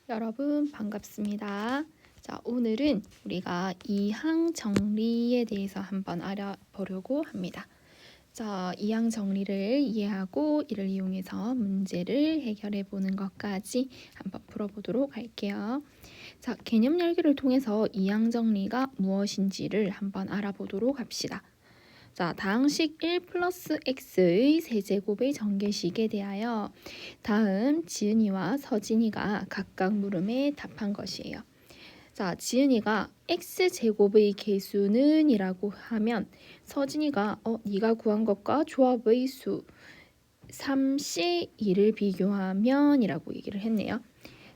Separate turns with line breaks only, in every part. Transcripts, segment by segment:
여러분 반갑습니다. 자, 오늘은 우리가 이항 정리에 대해서 한번 알아보려고 합니다. 자, 이항 정리를 이해하고 이를 이용해서 문제를 해결해 보는 것까지 한번 풀어보도록 할게요. 자, 개념 열기를 통해서 이항 정리가 무엇인지를 한번 알아보도록 합시다. 자, 다항식 1 플러스 x의 세제곱의 전개식에 대하여 다음 지은이와 서진이가 각각 물음에 답한 것이에요. 자, 지은이가 x제곱의 개수는 이라고 하면 서진이가 네가 구한 것과 조합의 수 3c2를 비교하면 이라고 얘기를 했네요.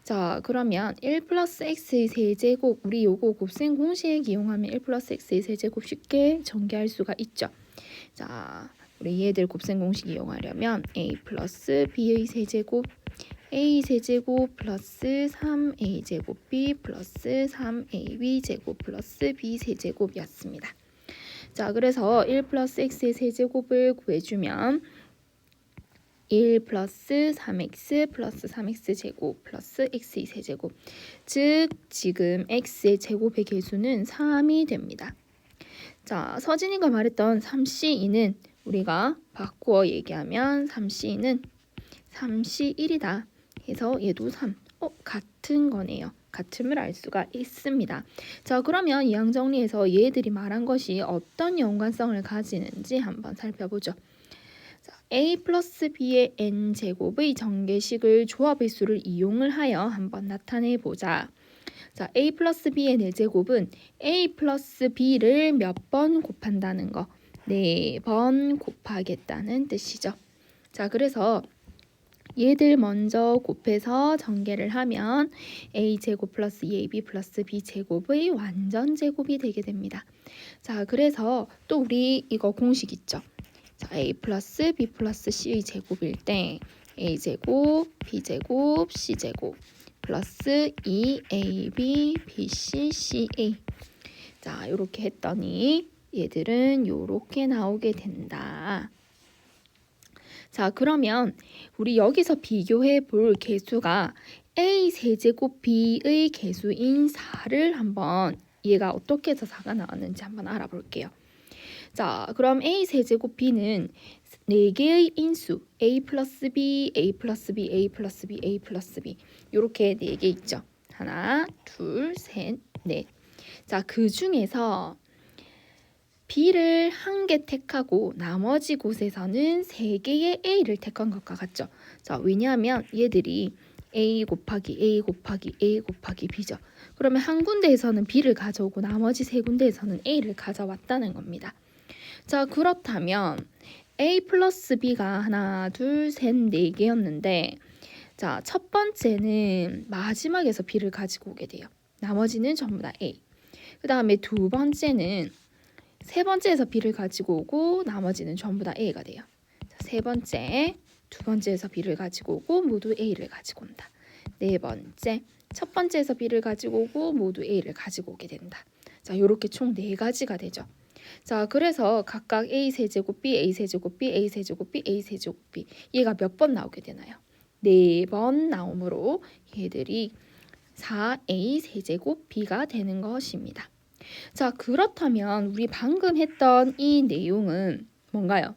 자, 그러면 1 플러스 x의 세제곱, 우리 요거 곱셈 공식 이용하면 1 플러스 x의 세제곱 쉽게 전개할 수가 있죠. 자, 우리 얘들 곱셈 공식 이용하려면 a 플러스 b의 세제곱 a 세제곱 플러스 3a 제곱 b 플러스 3ab 제곱 플러스 b 세제곱이었습니다. 자, 그래서 1 플러스 x의 세제곱을 구해주면 1 플러스 3x 플러스 3x 제곱 플러스 x의 세제곱, 즉 지금 x의 제곱의 개수는 3이 됩니다. 자, 서진이가 말했던 3c2는 우리가 바꾸어 얘기하면 3c는 3c1이다 해서 얘도 3, 같은 거네요. 같음을 알 수가 있습니다. 자, 그러면 이항 정리에서 얘들이 말한 것이 어떤 연관성을 가지는지 한번 살펴보죠. 자, a 플러스 b의 n제곱의 전개식을 조합의 수를 이용을 하여 한번 나타내 보자. 자, a 플러스 b의 4제곱은 a 플러스 b를 몇 번 곱한다는 거, 4번 곱하겠다는 뜻이죠. 자, 그래서 얘들 먼저 곱해서 전개를 하면 a제곱 플러스 2ab 플러스 b제곱의 완전 제곱이 되게 됩니다. 자, 그래서 또 우리 이거 공식 있죠. 자, a 플러스 b 플러스 c의 제곱일 때 a제곱 b제곱 c제곱 플러스 2ab bc ca. 자, 이렇게 했더니 얘들은 이렇게 나오게 된다. 자, 그러면 우리 여기서 비교해 볼 개수가 a 세제곱 b의 개수인 4를 한번 얘가 어떻게 해서 4가 나왔는지 한번 알아볼게요. 자, 그럼 a 세제곱 b는 4개의 인수 a 플러스 b, a 플러스 b, a 플러스 b, a 플러스 b 이렇게 4개 있죠. 하나, 둘, 셋, 넷. 자, 그 중에서 b를 한 개 택하고 나머지 곳에서는 3개의 a를 택한 것과 같죠. 자, 왜냐하면 얘들이 a 곱하기 a 곱하기 a 곱하기 b죠. 그러면 한 군데에서는 b를 가져오고 나머지 3군데에서는 a를 가져왔다는 겁니다. 자, 그렇다면 a 플러스 b가 하나, 둘, 셋, 4개였는데 자, 첫 번째는 마지막에서 b를 가지고 오게 돼요. 나머지는 전부 다 a. 그 다음에 두 번째는 세 번째에서 b를 가지고 오고 나머지는 전부 다 a가 돼요. 자, 세 번째, 두 번째에서 b를 가지고 오고 모두 a를 가지고 온다. 네 번째, 첫 번째에서 b를 가지고 오고 모두 a를 가지고 오게 된다. 자, 이렇게 총 4가지가 되죠. 자, 그래서 각각 a 세제곱 b, a 세제곱 b, a 세제곱 b, a 세제곱 b 얘가 몇 번 나오게 되나요? 4번 나오므로 얘들이 4a 세제곱 b가 되는 것입니다. 자, 그렇다면 우리 방금 했던 이 내용은 뭔가요?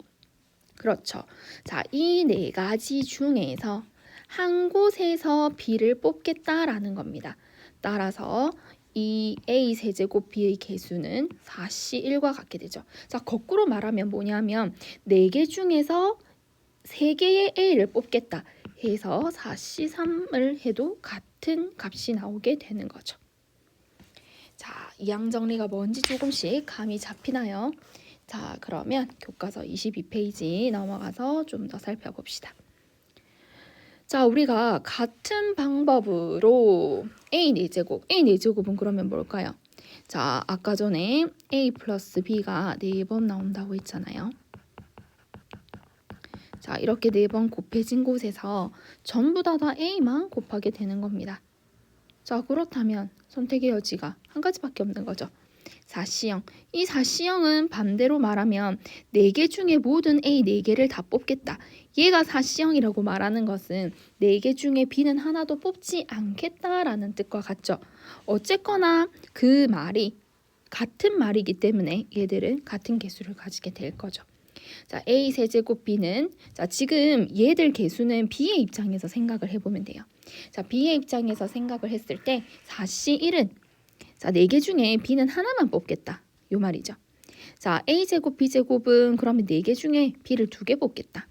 그렇죠. 자, 이 4가지 중에서 한 곳에서 b를 뽑겠다라는 겁니다. 따라서 이 a 세제곱 b의 개수는 4c1과 같게 되죠. 자, 거꾸로 말하면 뭐냐면 4개 중에서 3개의 a를 뽑겠다 해서 4c3을 해도 같은 값이 나오게 되는 거죠. 자, 이항 정리가 뭔지 조금씩 감이 잡히나요? 자, 그러면 교과서 22페이지 넘어가서 좀 더 살펴봅시다. 자, 우리가 같은 방법으로 a 4제곱은 그러면 뭘까요? 자, 아까 전에 a 플러스 b가 4번 나온다고 했잖아요. 자, 이렇게 4번 곱해진 곳에서 전부 다 a만 곱하게 되는 겁니다. 자, 그렇다면 선택의 여지가 한 가지밖에 없는 거죠. 4C형. 이 4C형은 반대로 말하면 4개 중에 모든 A 4개를 다 뽑겠다. 얘가 4C형이라고 말하는 것은 4개 중에 B는 하나도 뽑지 않겠다라는 뜻과 같죠. 어쨌거나 그 말이 같은 말이기 때문에 얘들은 같은 개수를 가지게 될 거죠. 자, A 세제곱 B는 자, 지금 얘들 개수는 B의 입장에서 생각을 해보면 돼요. 자, B의 입장에서 생각을 했을 때 4C1은 자, 4개 중에 B는 하나만 뽑겠다. 요 말이죠. 자, A제곱 B제곱은 그러면 4개 중에 B를 2개 뽑겠다.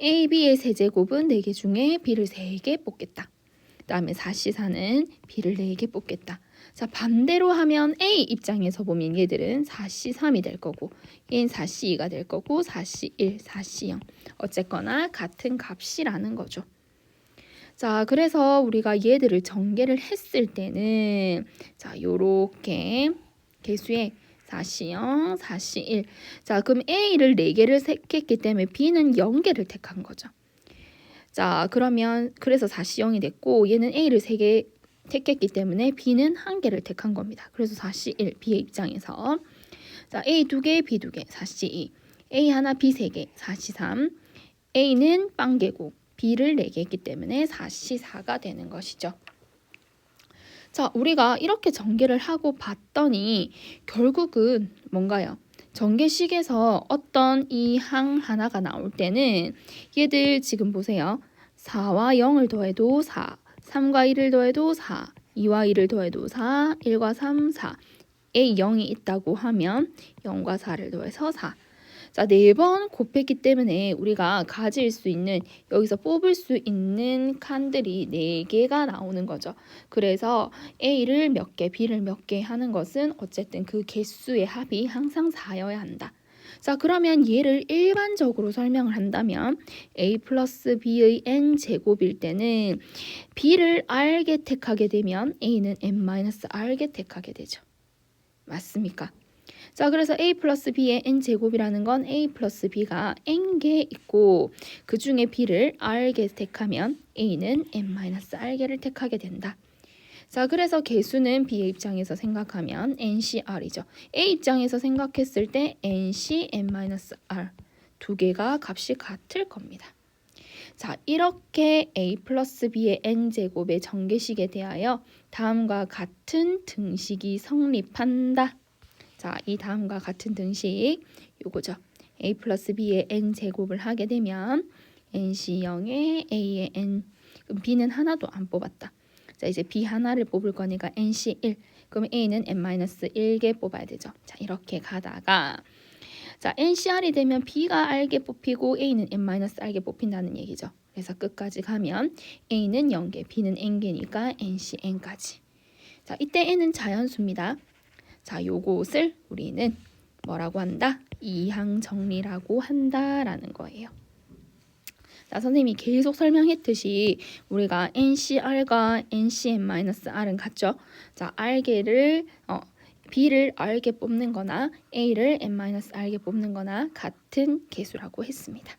AB의 세제곱은 4개 중에 B를 3개 뽑겠다. 그 다음에 4C4는 B를 4개 뽑겠다. 자, 반대로 하면 A 입장에서 보면 얘들은 4C3이 될 거고 얘는 4C2가 될 거고 4C1, 4C0 어쨌거나 같은 값이라는 거죠. 자, 그래서 우리가 얘들을 전개를 했을 때는 자, 요렇게 개수에 4C0, 4C1 자, 그럼 A를 4개를 택했기 때문에 B는 0개를 택한 거죠. 자, 그러면 그래서 4C0이 됐고 얘는 A를 3개 택했기 때문에 B는 1개를 택한 겁니다. 그래서 4C1 B의 입장에서 자, A 2개, B 2개 4C2 A 하나, B 3개 4C3 A는 빵개고 B를 4개 했기 때문에 4C4가 되는 것이죠. 자, 우리가 이렇게 전개를 하고 봤더니 결국은 뭔가요? 전개식에서 어떤 이 항 하나가 나올 때는 얘들 지금 보세요. 4와 0을 더해도 4, 3과 1을 더해도 4, 2와 1을 더해도 4, 1과 3, 4 A 0이 있다고 하면 0과 4를 더해서 4 자, 4번 곱했기 때문에 우리가 가질 수 있는 여기서 뽑을 수 있는 칸들이 4개가 나오는 거죠. 그래서 A를 몇 개, B를 몇 개 하는 것은 어쨌든 그 개수의 합이 항상 4여야 한다. 자, 그러면 얘를 일반적으로 설명을 한다면 A 플러스 B의 n제곱일 때는 B를 R개 택하게 되면 A는 n-R개 택하게 되죠. 맞습니까? 자, 그래서 A 플러스 B의 n제곱이라는 건 A 플러스 B가 n개 있고 그 중에 B를 R개 택하면 A는 n-R개를 택하게 된다. 자, 그래서 개수는 B의 입장에서 생각하면 NCR이죠. A 입장에서 생각했을 때 NC, n-R 두 개가 값이 같을 겁니다. 자, 이렇게 A 플러스 B의 n제곱의 전개식에 대하여 다음과 같은 등식이 성립한다. 자, 이 다음과 같은 등식 요거죠. A 플러스 B의 n제곱을 하게 되면 NC0에 A의 n 그럼 B는 하나도 안 뽑았다. 자, 이제 B 하나를 뽑을 거니까 NC1 그럼 A는 n-1개 뽑아야 되죠. 자, 이렇게 가다가 자, NCR이 되면 B가 R개 뽑히고 A는 n-R개 뽑힌다는 얘기죠. 그래서 끝까지 가면 A는 0개, B는 n개니까 NCn까지. 자, 이때 n은 자연수입니다. 자, 요것을 우리는 뭐라고 한다? 이항 정리라고 한다라는 거예요. 자, 선생님이 계속 설명했듯이 우리가 NCR과 NCn-R은 같죠? 자, R개를 B를 R개 뽑는 거나 A를 n-R개 뽑는 거나 같은 개수라고 했습니다.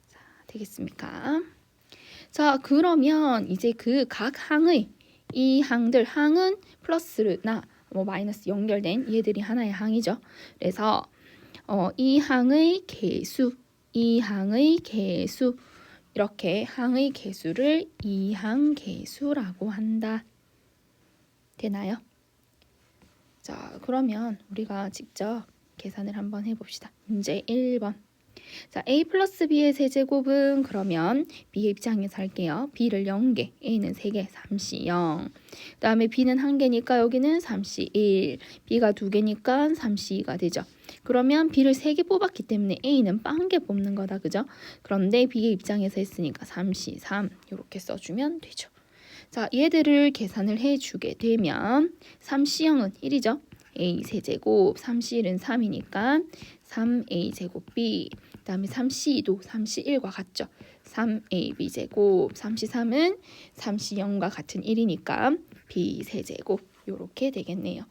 자, 되겠습니까? 자, 그러면 이제 그 각 항의 이 항들 항은 플러스나 마이너스 연결된 얘들이 하나의 항이죠. 그래서 이 항의 개수, 이 항의 개수 이렇게 항의 개수를 이항개수라고 한다. 되나요? 자, 그러면 우리가 직접 계산을 한번 해봅시다. 문제 1번. 자, A 플러스 B의 세제곱은 그러면 B의 입장에서 할게요. B를 0개, A는 3개, 3C0. 그 다음에 B는 1개니까 여기는 3C1. B가 2개니까 3C2가 되죠. 그러면 B를 3개 뽑았기 때문에 A는 빵개 뽑는 거다. 그죠? 그런데 B의 입장에서 했으니까 3C3 이렇게 써주면 되죠. 자, 얘들을 계산을 해주게 되면 3C0은 1이죠. A 세제곱, 3C1은 3이니까 3A 제곱 B 그 다음에 3C2도 3C1과 같죠. 3AB 제곱 3C3은 3C0과 같은 1이니까 B 세제곱 이렇게 되겠네요.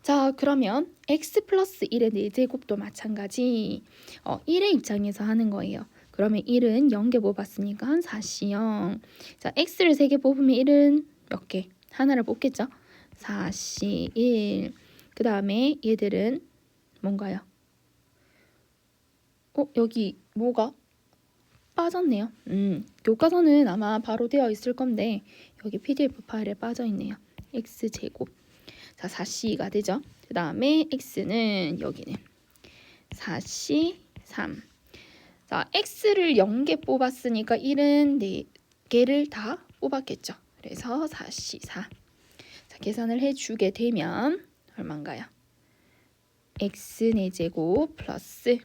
자, 그러면 X 플러스 1의 4제곱도 마찬가지 1의 입장에서 하는 거예요. 그러면 1은 0개 뽑았으니까 4C0 자, X를 3개 뽑으면 1은 몇 개? 하나를 뽑겠죠. 4C 1. 그 다음에 얘들은 뭔가요? 여기 뭐가 빠졌네요. 교과서는 아마 바로 되어 있을 건데 여기 PDF 파일에 빠져 있네요. x제곱. 자, 4c가 되죠. 그 다음에 x는 여기는 4c 3. 자, x를 0개 뽑았으니까 1은 4개를 다 뽑았겠죠. 그래서 4c 4. 자, 계산을 해주게 되면 얼마인가요? x 4제곱 플러스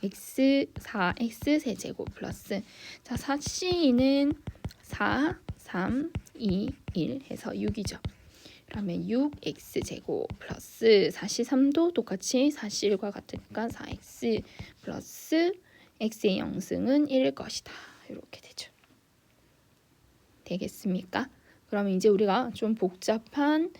x 4x 세제곱 플러스 자 4c는 4, 3, 2, 1 해서 6이죠. 그러면 6x제곱 플러스 4c3도 똑같이 4c1과 같으니까 4x 플러스 x의 영승은 1일 것이다. 이렇게 되죠. 되겠습니까? 그러면 이제 우리가 좀 복잡한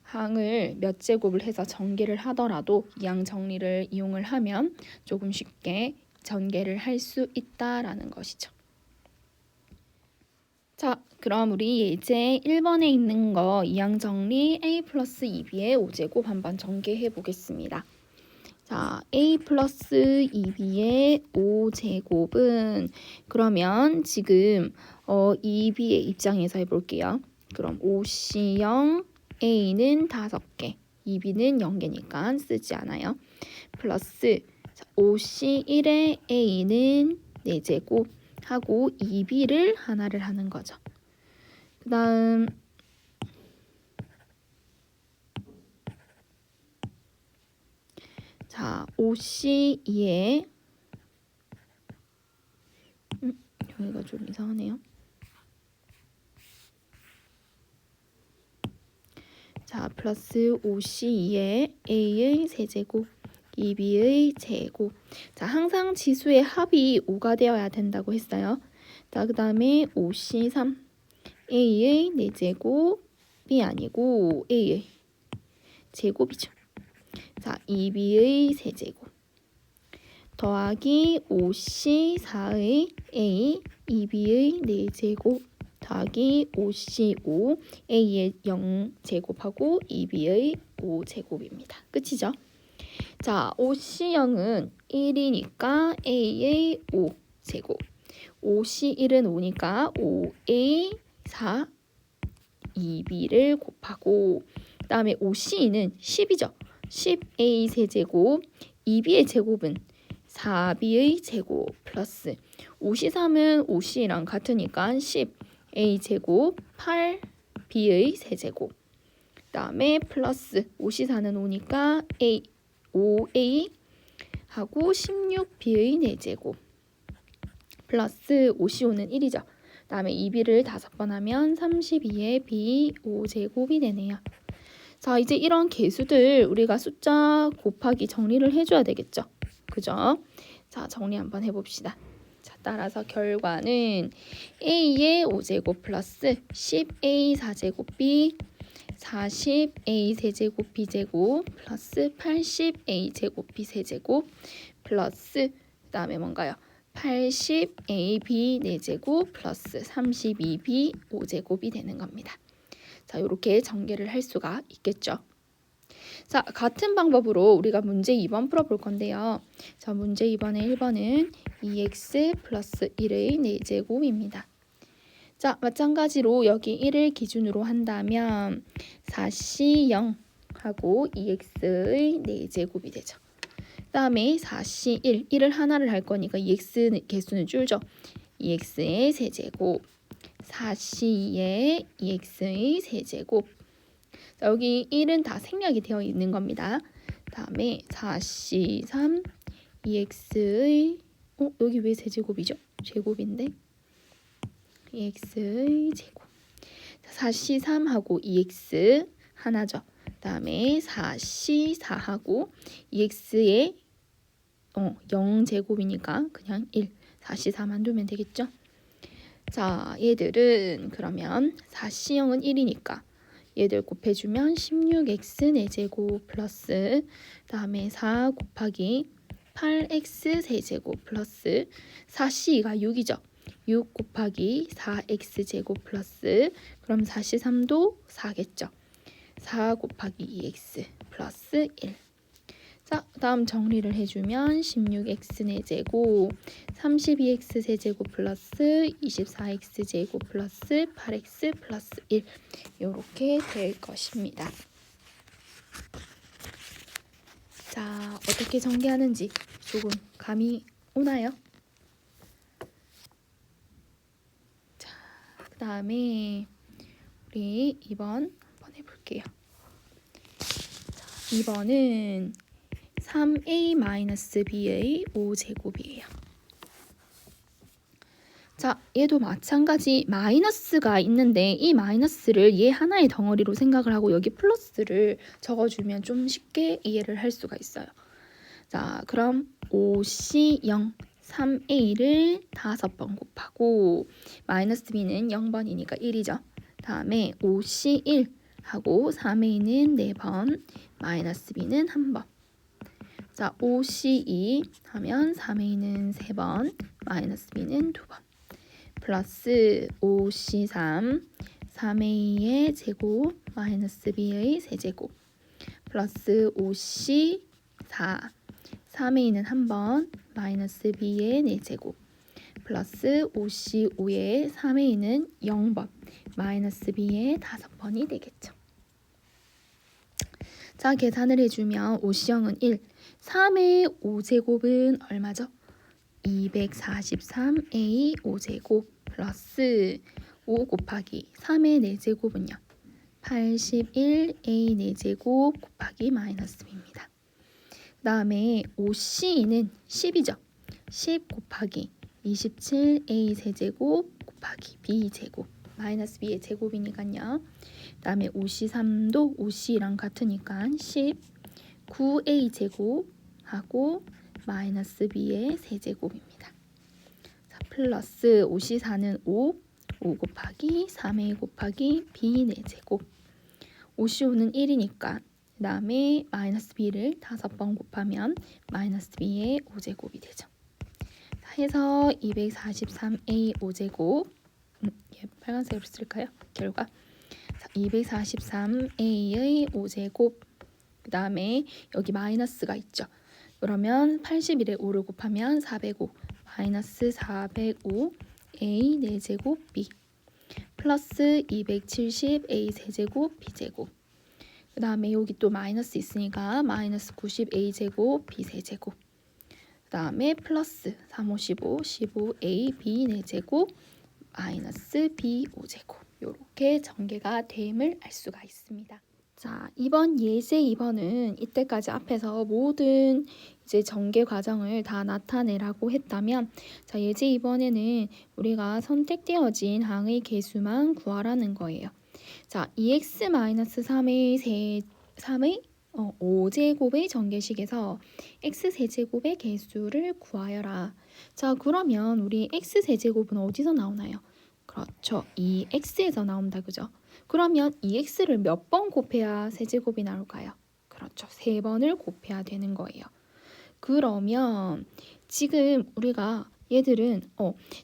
항을 몇 제곱을 해서 전개를 하더라도 이항 정리를 이용을 하면 조금 쉽게 전개를 할 수 있다라는 것이죠. 자, 그럼 우리 예제 1번에 있는 거 이항 정리 a 플러스 2b의 5제곱 한번 전개해 보겠습니다. 자, a 플러스 2b의 5제곱은 그러면 지금 2b의 입장에서 해볼게요. 그럼 5C0 A는 5개, 2B는 0개니까 쓰지 않아요. 플러스 5C1의 A는 4제곱 하고 2B를 하나를 하는 거죠. 그 다음 자 5C2의 여기가 좀 이상하네요. 자, 플러스 5C2의 A의 세제곱, 2B의 제곱. 자, 항상 지수의 합이 5가 되어야 된다고 했어요. 자, 그 다음에 5C3, A의 4제곱이 아니고 A의 제곱이죠. 자, 2B의 세제곱. 더하기 5C4의 A, 2B의 4제곱. 더하기 5C5 A의 0제곱하고 2B의 5제곱입니다. 끝이죠? 자, 5C0은 1이니까 A의 5제곱 5C1은 5니까 5A 4 2B를 곱하고 그 다음에 5C2는 10이죠. 10A 세제곱 2B의 제곱은 4B의 제곱 플러스 5C3은 5C랑 같으니까 10 A 제곱 8B의 세제곱 그 다음에 플러스 5C4는 5니까 5A 하고 16B의 4제곱 플러스 5C5는 1이죠. 그 다음에 2B를 5번 하면 32의 B 5제곱이 되네요. 자, 이제 이런 개수들 우리가 숫자 곱하기 정리를 해줘야 되겠죠. 그죠? 자, 정리 한번 해봅시다. 따라서 결과는 A의 5제곱 플러스 10A 4제곱 B 40A 세제곱 B제곱 플러스 80A 제곱 B 세제곱 플러스 그 다음에 뭔가요? 80AB 4제곱 플러스 32B 5제곱이 되는 겁니다. 자, 이렇게 전개를 할 수가 있겠죠. 자, 같은 방법으로 우리가 문제 2번 풀어볼 건데요. 자, 문제 2번의 1번은 2x 플러스 1의 4제곱입니다. 자, 마찬가지로 여기 1을 기준으로 한다면 4c0 하고 2x의 4제곱이 되죠. 그 다음에 4c1, 1을 하나를 할 거니까 2x 개수는 줄죠. 2x의 세제곱 4c2의 2x의 세제곱 자, 여기 1은 다 생략이 되어 있는 겁니다. 다음에 4C3 2x의 여기 왜 세제곱이죠? 제곱인데 2x의 제곱 4C3하고 2x 하나죠. 다음에 4C4하고 2x의 0제곱이니까 그냥 1 4C4만 두면 되겠죠. 자, 얘들은 그러면 4C0은 1이니까 얘들 곱해주면 16x 4제곱 플러스 다음에 4 곱하기 8x 세제곱 플러스 4c가 6이죠. 6 곱하기 4x제곱 플러스 그럼 4C3도 4겠죠. 4 곱하기 2x 플러스 1. 자, 다음 정리를 해주면 16x4제곱 32x 세제곱 플러스 24x 제곱 플러스 8x 플러스 1 이렇게 될 것입니다. 자, 어떻게 전개하는지 조금 감이 오나요? 자, 그 다음에 우리 2번 한번 해볼게요. 자, 2번은 3a-b의 5제곱이에요. 자, 얘도 마찬가지 마이너스가 있는데 이 마이너스를 얘 하나의 덩어리로 생각을 하고 여기 플러스를 적어주면 좀 쉽게 이해를 할 수가 있어요. 자, 그럼 5C0 3a를 5번 곱하고 마이너스 b는 0번이니까 1이죠. 다음에 5C1 하고 3a는 4번, 마이너스 b는 1번. 자, 5C2 하면 3a는 3번, 마이너스 b는 2번. 플러스 5C3, 3a의 제곱, 마이너스 b의 세제곱. 플러스 5C4, 3a는 1번, 마이너스 b의 4제곱. 플러스 5C5의 3a는 0번, 마이너스 b의 5번이 되겠죠. 자, 계산을 해주면 5C0은 1, 3의 5제곱은 얼마죠? 243a 5제곱 플러스 5 곱하기 3의 4제곱은요. 81a 4제곱 곱하기 마이너스 b입니다. 그 다음에 5c는 10이죠. 10 곱하기 27a 세제곱 곱하기 b제곱 마이너스 b의 제곱이니까요. 그 다음에 5c3도 5c랑 같으니까 10 9a 제곱하고 마이너스 b의 세제곱입니다. 자, 플러스 5c4는 5 곱하기 3a 곱하기 b 4제곱 5c5는 1이니까 그 다음에 마이너스 b를 5번 곱하면 마이너스 b의 5제곱이 되죠. 자, 해서 243a 5제곱 빨간색으로 쓸까요? 결과 243a의 5제곱 그 다음에 여기 마이너스가 있죠. 그러면 81에 5를 곱하면 405 마이너스 405 a 4제곱 b 플러스 270 a 세제곱 b제곱 그 다음에 여기 또 마이너스 있으니까 마이너스 90 a 제곱 b 세제곱 그 다음에 플러스 355 15 a b 4제곱 마이너스 b 5제곱 이렇게 전개가 됨을 알 수가 있습니다. 자, 이번 예제 2번은 이때까지 앞에서 모든 이제 전개 과정을 다 나타내라고 했다면 자, 예제 2번에는 우리가 선택되어진 항의 개수만 구하라는 거예요. 자, 2x-3의 5제곱의 전개식에서 x세제곱의 개수를 구하여라. 자, 그러면 우리 x세제곱은 어디서 나오나요? 그렇죠. 2x에서 나온다. 그죠? 그러면 2x를 몇 번 곱해야 세제곱이 나올까요? 그렇죠. 3번을 곱해야 되는 거예요. 그러면 지금 우리가 얘들은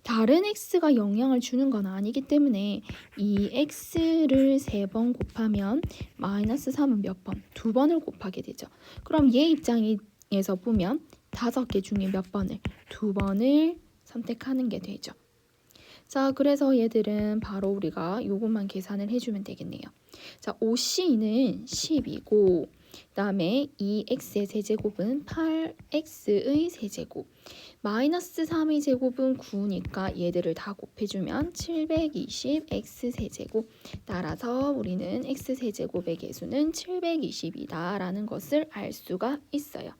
다른 x가 영향을 주는 건 아니기 때문에 이 x를 3번 곱하면 마이너스 3은 몇 번? 2번을 곱하게 되죠. 그럼 얘 입장에서 보면 5개 중에 몇 번을? 2번을 선택하는 게 되죠. 자, 그래서 얘들은 바로 우리가 요것만 계산을 해주면 되겠네요. 자, 5c는 10이고 그 다음에 2x의 세제곱은 8x의 세제곱 마이너스 3의 제곱은 9니까 얘들을 다 곱해주면 720x 세제곱 따라서 우리는 x 세제곱의 개수는 720이다 라는 것을 알 수가 있어요.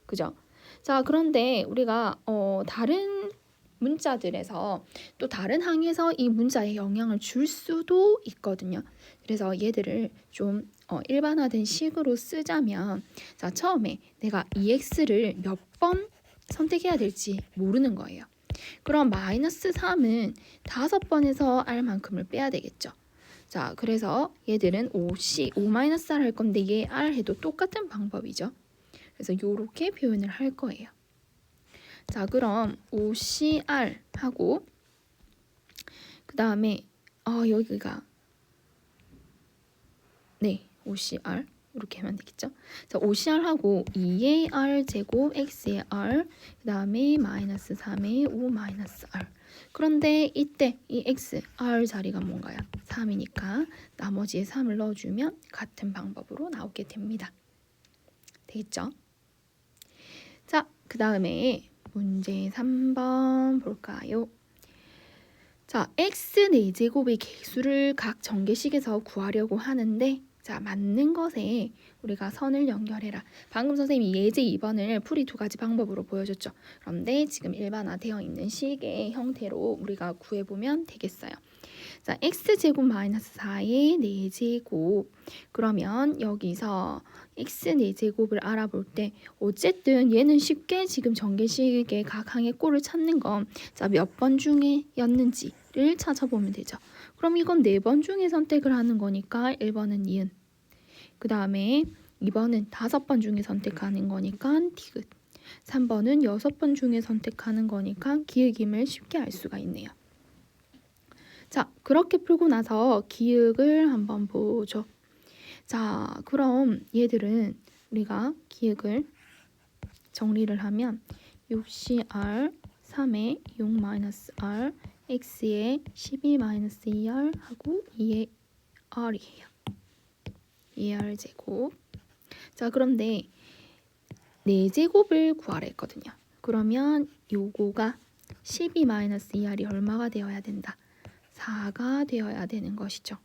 그죠? 자, 그런데 우리가 다른 문자들에서 또 다른 항에서 이 문자에 영향을 줄 수도 있거든요. 그래서 얘들을 좀 일반화된 식으로 쓰자면 자, 처음에 내가 2x를 몇 번 선택해야 될지 모르는 거예요. 그럼 마이너스 3은 5번에서 r만큼을 빼야 되겠죠. 자, 그래서 얘들은 5c, 5-r 할 건데 얘 r 해도 똑같은 방법이죠. 그래서 이렇게 표현을 할 거예요. 자, 그럼 OCR 하고 그 다음에 여기가 네, OCR 이렇게 하면 되겠죠. 자, OCR하고 2의 R 제곱 X의 R 그 다음에 마이너스 3의 5 마이너스 R. 그런데 이때 이 X, R 자리가 뭔가요? 3이니까 나머지에 3을 넣어주면 같은 방법으로 나오게 됩니다. 되겠죠? 자, 그 다음에 문제 3번 볼까요? 자, x 4제곱의 개수를 각 전개식에서 구하려고 하는데 자, 맞는 것에 우리가 선을 연결해라. 방금 선생님이 예제 2번을 풀이 두 가지 방법으로 보여줬죠. 그런데 지금 일반화되어 있는 식의 형태로 우리가 구해보면 되겠어요. 자, x제곱 마이너스 4의 4제곱. 그러면 여기서 x 4제곱을 알아볼 때 어쨌든 얘는 쉽게 지금 전개식의 각 항의 꼴을 찾는 건 자, 몇 번 중에였는지를 찾아보면 되죠. 그럼 이건 4번 중에 선택을 하는 거니까 1번은 니은. 그 다음에 2번은 5번 중에 선택하는 거니까 디귿. 3번은 6번 중에 선택하는 거니까 기역임을 쉽게 알 수가 있네요. 자, 그렇게 풀고 나서 기역을 한번 보죠. 자, 그럼 얘들은 우리가 기역을 정리를 하면 6CR 3의 6-R X의 12-2R 하고 2의 R이에요. 2R 제곱. 자, 그런데 4제곱을 구하라 했거든요. 그러면 요거가 12-2R이 얼마가 되어야 된다? 4가 되어야 되는 것이죠.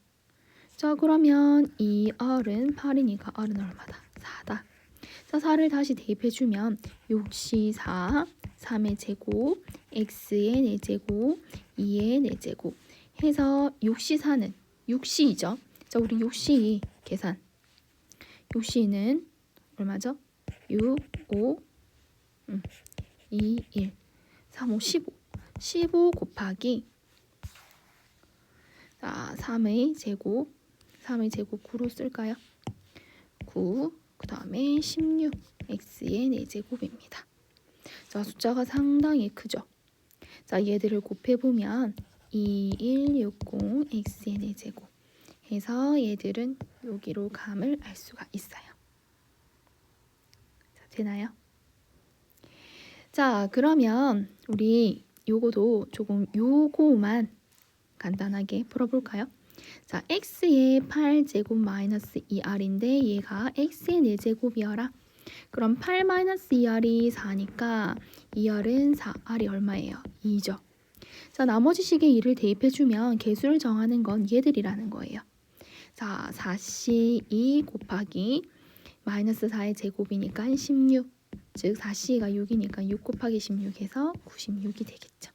자, 그러면 이 R은 8이니까 R은 얼마다? 4다. 자, 4를 다시 대입해주면 6C4, 3의 제곱, X의 4제곱, 2의 4제곱 해서 6C4는 6C이죠. 자, 우리 6C 계산. 6C는 얼마죠? 6, 5, 2, 1, 3, 5, 15. 15 곱하기 자, 3의 제곱 9로 쓸까요? 9, 그 다음에 16, x의 4제곱입니다. 자, 숫자가 상당히 크죠? 자, 얘들을 곱해보면 2160, x의 4제곱 해서 얘들은 여기로 감을 알 수가 있어요. 자, 되나요? 자, 그러면 우리 요거도 조금 요거만 간단하게 풀어볼까요? 자, x의 8제곱 마이너스 2r인데 얘가 x의 4제곱이어라. 그럼 8 마이너스 2r이 4니까 2r은 4, r이 얼마예요? 2죠. 자, 나머지 식에 2를 대입해주면 개수를 정하는 건 얘들이라는 거예요. 자, 4c2 곱하기 마이너스 4의 제곱이니까 16. 즉 4c가 6이니까 6 곱하기 16 해서 96이 되겠죠.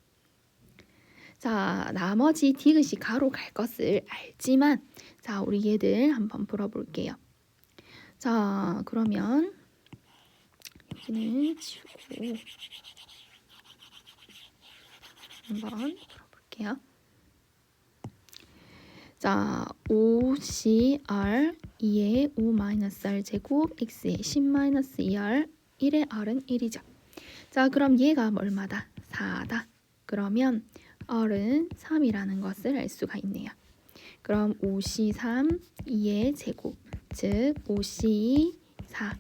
자, 나머지 디귿이 가로 갈 것을 알지만 자, 우리 얘들 한번 풀어볼게요. 자, 그러면 여기는 지우고 한번 풀어볼게요. 자, 5CR 2의 5-R 제곱 X의 10-2R 1의 R은 1이죠. 자, 그럼 얘가 얼마다? 4다. 그러면 R은 3이라는 것을 알 수가 있네요. 그럼 5C3 2의 제곱 즉 5C2 4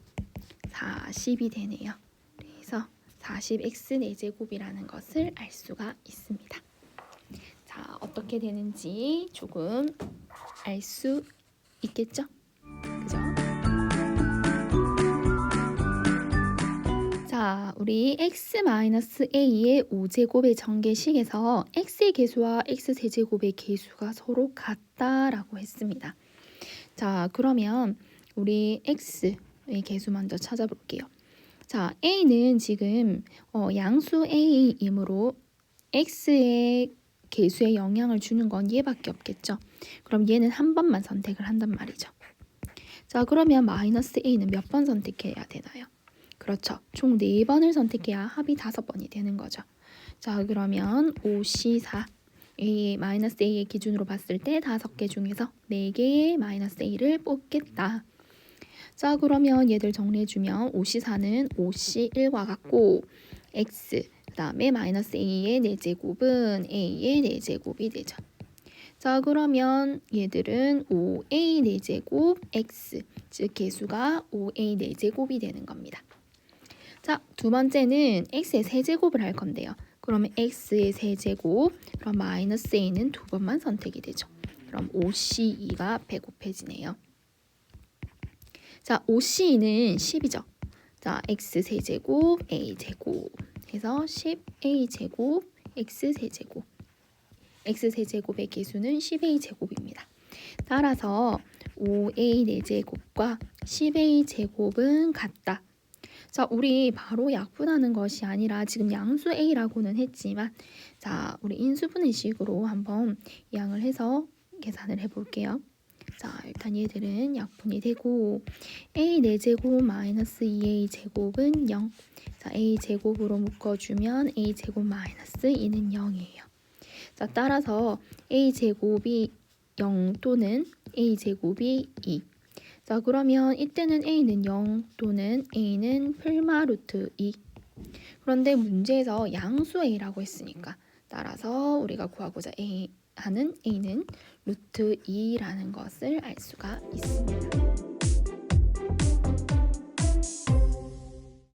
40이 되네요. 그래서 40x 4제곱이라는 것을 알 수가 있습니다. 자, 어떻게 되는지 조금 알 수 있겠죠? 그죠? 자, 우리 x-a의 5제곱의 전개식에서 x의 개수와 x-세제곱의 개수가 서로 같다라고 했습니다. 자, 그러면 우리 x의 개수 먼저 찾아볼게요. 자, a는 지금 양수 a이므로 x의 개수에 영향을 주는 건 얘밖에 없겠죠. 그럼 얘는 한 번만 선택을 한단 말이죠. 자, 그러면 마이너스 a는 몇 번 선택해야 되나요? 그렇죠. 총 4번을 선택해야 합이 5번이 되는 거죠. 자, 그러면 5C4 A 마이너스 A의 기준으로 봤을 때 5개 중에서 4개의 마이너스 A를 뽑겠다. 자, 그러면 얘들 정리해주면 5C4는 5C1과 같고 x 그 다음에 마이너스 a의 4제곱은 a의 4제곱이 되죠. 자, 그러면 얘들은 5a 4제곱 x, 즉 개수가 5a 4제곱이 되는 겁니다. 자, 두 번째는 x의 세제곱을 할 건데요. 그러면 x의 세제곱, 그럼 마이너스 a는 두 번만 선택이 되죠. 그럼 5c2가 배곱해지네요. 자, 5c는 10이죠. 자, x 세제곱, a 제곱 해서 10a 제곱, x 세제곱. x 세제곱의 개수는 10a 제곱입니다. 따라서 5a 4제곱과 10a 제곱은 같다. 자, 우리 바로 약분하는 것이 아니라 지금 양수 a라고는 했지만 자, 우리 인수분해식으로 한번 이항을 해서 계산을 해볼게요. 자, 일단 얘들은 약분이 되고 a 4제곱 마이너스 2a 제곱은 0. 자, a 제곱으로 묶어주면 a 제곱 마이너스 2는 0이에요. 자, 따라서 a 제곱이 0 또는 a 제곱이 2. 자, 그러면 이때는 a는 0 또는 a는 풀마 루트 2. 그런데 문제에서 양수 a라고 했으니까 따라서 우리가 구하고자 하는 a는 루트 2라는 것을 알 수가 있습니다.